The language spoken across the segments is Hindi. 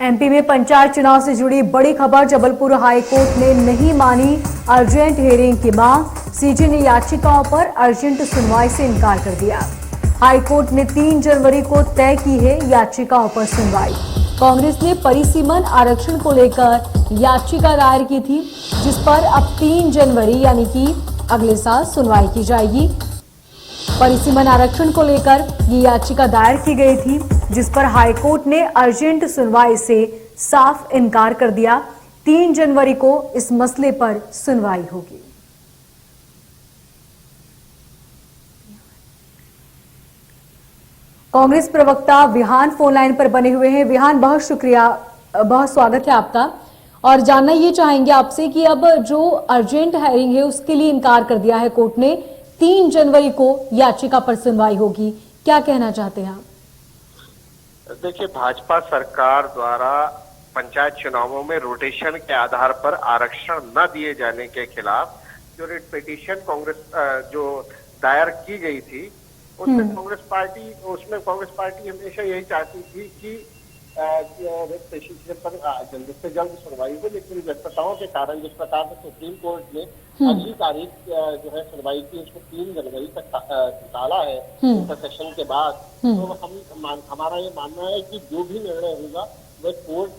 एमपी में पंचायत चुनाव से जुड़ी बड़ी खबर। जबलपुर हाई कोर्ट ने नहीं मानी अर्जेंट हियरिंग की मांग। सीजे ने याचिकाओं पर अर्जेंट सुनवाई से इनकार कर दिया। हाई कोर्ट ने 3 जनवरी को तय की है याचिकाओं पर सुनवाई। कांग्रेस ने परिसीमन आरक्षण को लेकर याचिका दायर की थी, जिस पर अब 3 जनवरी यानी कि अगले साल सुनवाई की जाएगी। परिसीमन आरक्षण को लेकर ये याचिका दायर की गई थी, जिस पर हाईकोर्ट ने अर्जेंट सुनवाई से साफ इनकार कर दिया। 3 जनवरी को इस मसले पर सुनवाई होगी। कांग्रेस प्रवक्ता विहान फोन लाइन पर बने हुए हैं। विहान, बहुत शुक्रिया, बहुत स्वागत है आपका। और जानना ये चाहेंगे आपसे कि अब जो अर्जेंट हायरिंग है उसके लिए इनकार कर दिया है कोर्ट ने। 3 जनवरी को याचिका पर सुनवाई होगी, क्या कहना चाहते हैं आप? देखिए, भाजपा सरकार द्वारा पंचायत चुनावों में रोटेशन के आधार पर आरक्षण न दिए जाने के खिलाफ जो रिट पिटीशन कांग्रेस जो दायर की गई थी, उसमें कांग्रेस पार्टी हमेशा यही चाहती थी कि रिट पिटीशन पर जल्द से जल्द सुनवाई हो, लेकिन व्यस्तताओं के कारण जिस प्रकार से सुप्रीम कोर्ट ने अगली तारीख जो है सुनवाई की, उसको 3 जनवरी तक टाला है सेशन के बाद। तो हमारा ये मानना है कि जो भी निर्णय होगा वह कोर्ट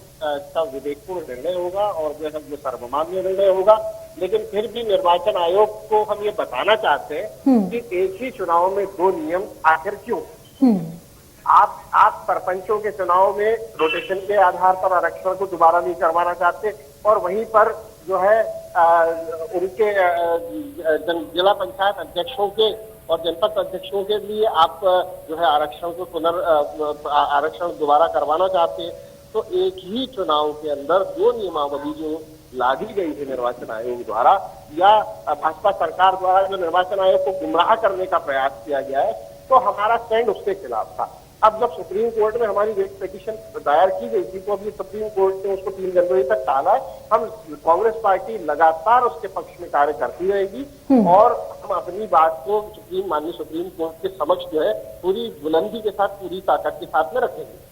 का विवेकपूर्ण निर्णय होगा और जो है वो सर्वमान्य निर्णय होगा। लेकिन फिर भी निर्वाचन आयोग को हम ये बताना चाहते हैं कि एक ही चुनाव में 2 नियम आखिर क्यों? आप सरपंचों के चुनाव में रोटेशन के आधार पर आरक्षण को दोबारा नहीं करवाना चाहते, और वहीं पर जो है उनके जिला पंचायत अध्यक्षों के और जनपद अध्यक्षों के लिए आप जो है आरक्षण को आरक्षण दोबारा करवाना चाहते हैं। तो एक ही चुनाव के अंदर 2 नियमावली जो लादी गई है निर्वाचन आयोग द्वारा या भाजपा सरकार द्वारा जो निर्वाचन आयोग को गुमराह करने का प्रयास किया गया है, तो हमारा स्टैंड उसके खिलाफ था। अब जब सुप्रीम कोर्ट में हमारी रिट पिटीशन दायर की गई थी, तो अभी सुप्रीम कोर्ट ने उसको 3 जनवरी तक टाला है। हम कांग्रेस पार्टी लगातार उसके पक्ष में कार्य करती रहेगी और हम अपनी बात को माननीय सुप्रीम कोर्ट के समक्ष जो है पूरी बुलंदी के साथ, पूरी ताकत के साथ में रखेंगे।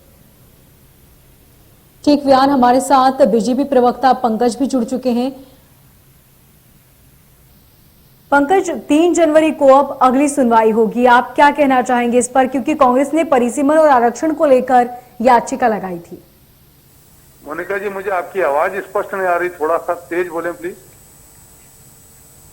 ठीक, विहान, हमारे साथ बीजेपी प्रवक्ता पंकज भी जुड़ चुके हैं। पंकज, 3 जनवरी को अब अगली सुनवाई होगी, आप क्या कहना चाहेंगे इस पर, क्योंकि कांग्रेस ने परिसीमन और आरक्षण को लेकर याचिका लगाई थी? मोनिका जी, मुझे आपकी आवाज स्पष्ट नहीं आ रही, थोड़ा सा तेज बोलें प्लीज।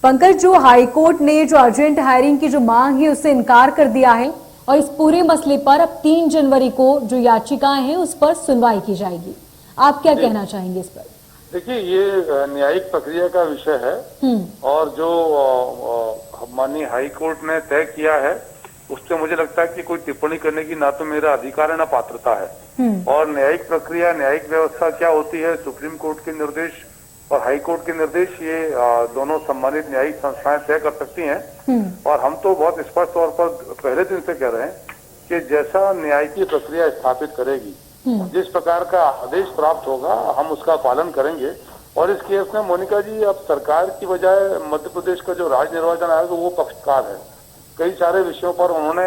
पंकज, जो हाईकोर्ट ने जो अर्जेंट हायरिंग की जो मांग है उससे इनकार कर दिया है और इस पूरे मसले पर अब 3 जनवरी को जो याचिकाएं हैं उस पर सुनवाई की जाएगी, आप क्या कहना चाहेंगे इस पर? देखिए, ये न्यायिक प्रक्रिया का विषय है और जो माननीय हाई कोर्ट ने तय किया है उससे मुझे लगता है कि कोई टिप्पणी करने की ना तो मेरा अधिकार है ना पात्रता है। और न्यायिक प्रक्रिया, न्यायिक व्यवस्था क्या होती है, सुप्रीम कोर्ट के निर्देश और हाई कोर्ट के निर्देश, ये दोनों सम्मानित न्यायिक संस्थाएं तय कर सकती हैं। और हम तो बहुत स्पष्ट तौर पर पहले दिन से कह रहे हैं कि जैसा न्यायिक प्रक्रिया स्थापित करेगी, जिस प्रकार का आदेश प्राप्त होगा, हम उसका पालन करेंगे। और इस केस में मोनिका जी, अब सरकार की बजाय मध्य प्रदेश का जो राज्य निर्वाचन आयोग है वो पक्षकार है। कई सारे विषयों पर उन्होंने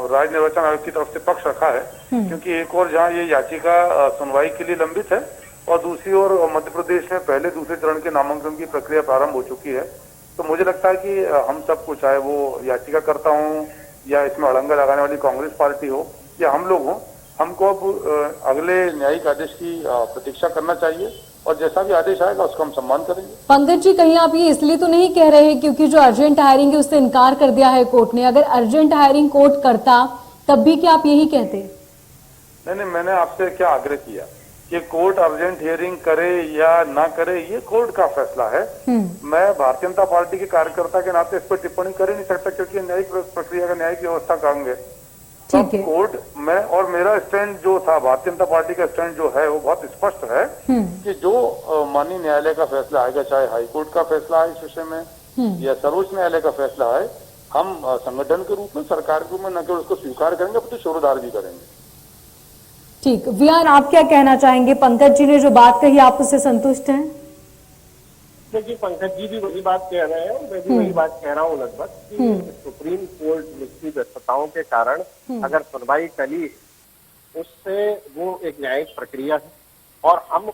राज्य निर्वाचन आयोग की तरफ से पक्ष रखा है, क्योंकि एक और जहां ये याचिका सुनवाई के लिए लंबित है और दूसरी ओर मध्य प्रदेश में पहले दूसरे चरण के नामांकन की प्रक्रिया प्रारंभ हो चुकी है। तो मुझे लगता है कि हम सबको, चाहे वो याचिका करता हूँ या इसमें अड़ंगा लगाने वाली कांग्रेस पार्टी हो या हम लोग हों, हमको अब अगले न्यायिक आदेश की प्रतीक्षा करना चाहिए और जैसा भी आदेश आएगा उसका हम सम्मान करेंगे। पंकज जी, कहीं आप ये इसलिए तो नहीं कह रहे क्योंकि जो अर्जेंट हायरिंग है उससे इनकार कर दिया है कोर्ट ने? अगर अर्जेंट हायरिंग कोर्ट करता तब भी क्या आप यही कहते? नहीं, मैंने आपसे क्या आग्रह किया कि कोर्ट अर्जेंट हियरिंग करे या ना करे, ये कोर्ट का फैसला है। मैं भारतीय जनता पार्टी के कार्यकर्ता के नाते इस पर टिप्पणी कर ही नहीं सकता, क्योंकि न्यायिक प्रक्रिया का, न्यायिक व्यवस्था का अंग है। तब कोर्ट में, और मेरा स्टैंड जो था, भारतीय जनता पार्टी का स्टैंड जो है वो बहुत स्पष्ट है कि जो माननीय न्यायालय का फैसला आएगा, चाहे हाईकोर्ट का फैसला है इस विषय में या सर्वोच्च न्यायालय का फैसला है, हम संगठन के रूप में, सरकार के रूप में न केवल उसको स्वीकार करेंगे बल्कि शोरोधार भी करेंगे। ठीक, विहान, आप क्या कहना चाहेंगे? पंकज जी ने जो बात कही, आप उससे संतुष्ट हैं? देखिए, पंकज जी भी वही बात कह रहे हैं, मैं भी वही बात कह रहा हूँ लगभग, कि सुप्रीम कोर्ट की व्यस्तताओं के कारण अगर सुनवाई टली, उससे वो एक न्यायिक प्रक्रिया है और हम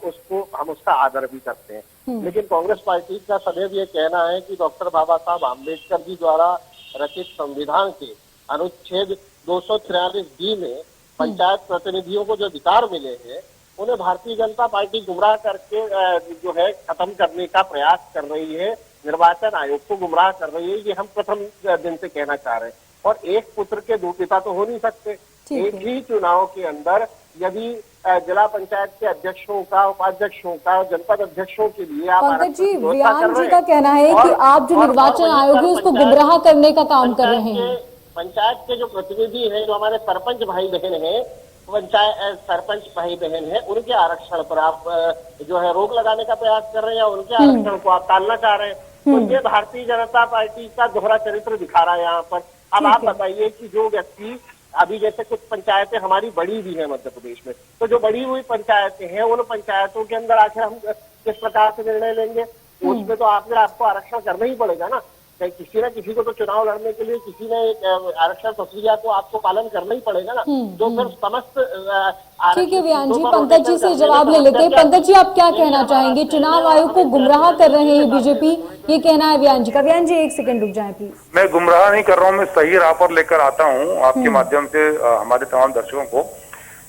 उसका आदर भी करते हैं। लेकिन कांग्रेस पार्टी का सदैव ये कहना है कि डॉक्टर बाबा साहब आम्बेडकर जी द्वारा रचित संविधान के अनुच्छेद 243D में पंचायत प्रतिनिधियों को जो अधिकार मिले हैं उन्हें भारतीय जनता पार्टी गुमराह करके जो है खत्म करने का प्रयास कर रही है, निर्वाचन आयोग को गुमराह कर रही है। ये हम प्रथम दिन से कहना चाह रहे हैं। और एक पुत्र के दो पिता तो हो नहीं सकते। एक ही चुनाव के अंदर यदि जिला पंचायत के अध्यक्षों का, उपाध्यक्षों का, जनपद अध्यक्षों के लिए आप पंकज जी, व्यान जी का कहना है कि आप जो निर्वाचन आयोग है उसको गुमराह करने का काम कर रहे हैं। पंचायत के जो प्रतिनिधि हैं, जो हमारे सरपंच भाई बहन हैं, पंचायत सरपंच भाई बहन है, उनके आरक्षण पर आप जो है रोक लगाने का प्रयास कर रहे हैं या उनके आरक्षण को आप टालना चाह रहे हैं। तो ये भारतीय जनता पार्टी का दोहरा चरित्र दिखा रहा है यहाँ पर। अब आप बताइए कि जो व्यक्ति अभी जैसे कुछ पंचायतें हमारी बड़ी भी है मध्य प्रदेश में, तो जो बड़ी हुई पंचायतें हैं उन पंचायतों के अंदर आखिर हम किस प्रकार से निर्णय लेंगे? उसमें तो आपको आरक्षण करना ही पड़ेगा ना। किसी न किसी को तो चुनाव लड़ने के लिए किसी ने एक आरक्षण प्रक्रिया को आपको पालन करना ही पड़ेगा ना। तो फिर समस्त ठीक है व्यान जी, पंकज जी से जवाब ले लेते हैं। पंकज जी, आप क्या कहना चाहेंगे? चुनाव आयोग को गुमराह कर रहे हैं बीजेपी, ये कहना है व्यान जी का। व्यान जी एक सेकंड रुक जाए प्लीज। मैं गुमराह नहीं कर रहा हूँ, मैं सही राह पर लेकर आता हूँ आपके माध्यम से हमारे तमाम दर्शकों को।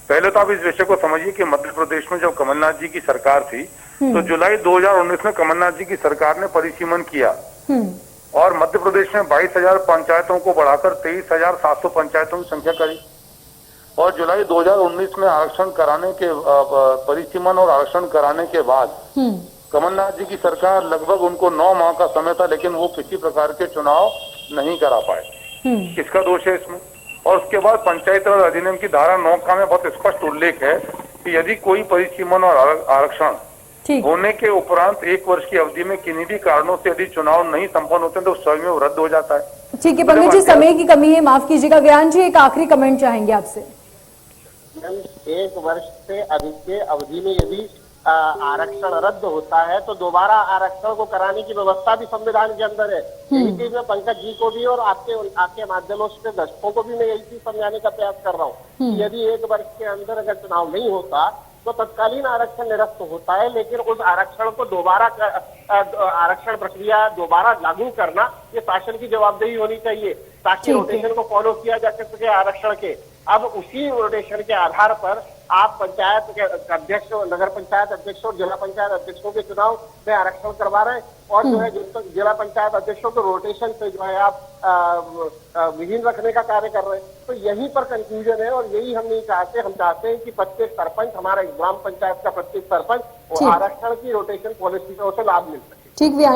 पहले तो आप इस विषय को समझिए कि मध्य प्रदेश में जब कमलनाथ जी की सरकार थी तो जुलाई 2019 में कमलनाथ जी की सरकार ने परिसीमन किया और मध्य प्रदेश में 22,000 पंचायतों को बढ़ाकर 23,700 पंचायतों की संख्या करी। और जुलाई 2019 में आरक्षण कराने के परिसीमन और आरक्षण कराने के बाद कमलनाथ जी की सरकार लगभग उनको 9 माह का समय था, लेकिन वो किसी प्रकार के चुनाव नहीं करा पाए। किसका दोष है इसमें? और उसके बाद पंचायत राज अधिनियम की धारा 9 का में बहुत स्पष्ट उल्लेख है कि यदि कोई परिसीमन और आरक्षण होने के उपरांत 1 वर्ष की अवधि में किन्हीं भी कारणों से यदि चुनाव नहीं संपन्न होते तो स्वयं में रद्द हो जाता है। ठीक है पंकज जी, समय की कमी है, माफ कीजिएगा। व्यान जी एक आखिरी कमेंट चाहेंगे आपसे। 1 वर्ष से अधिक के अवधि में यदि आरक्षण रद्द होता है तो दोबारा आरक्षण को कराने की व्यवस्था भी संविधान के अंदर है। यही चीज मैं पंकज जी को भी और आपके माध्यमों से दर्शकों को भी मैं यही चीज समझाने का प्रयास कर रहा हूँ। यदि 1 वर्ष के अंदर अगर चुनाव नहीं होता तो तत्कालीन आरक्षण निरस्त होता है, लेकिन उस आरक्षण को दोबारा आरक्षण प्रक्रिया दोबारा लागू करना ये शासन की जवाबदेही होनी चाहिए ताकि रोटेशन को फॉलो किया जा सके आरक्षण के। अब उसी रोटेशन के आधार पर आप पंचायत के अध्यक्ष, नगर पंचायत अध्यक्ष और जिला पंचायत अध्यक्षों के चुनाव में आरक्षण करवा रहे हैं और जो है जिला पंचायत अध्यक्षों को रोटेशन से जो है आप विहीन रखने का कार्य कर रहे हैं। तो यहीं पर कंफ्यूजन है और यही हम नहीं चाहते। हम चाहते हैं कि प्रत्येक सरपंच, हमारा ग्राम पंचायत का प्रत्येक सरपंच और आरक्षण की रोटेशन पॉलिसी का उसे लाभ मिल सके। ठीक।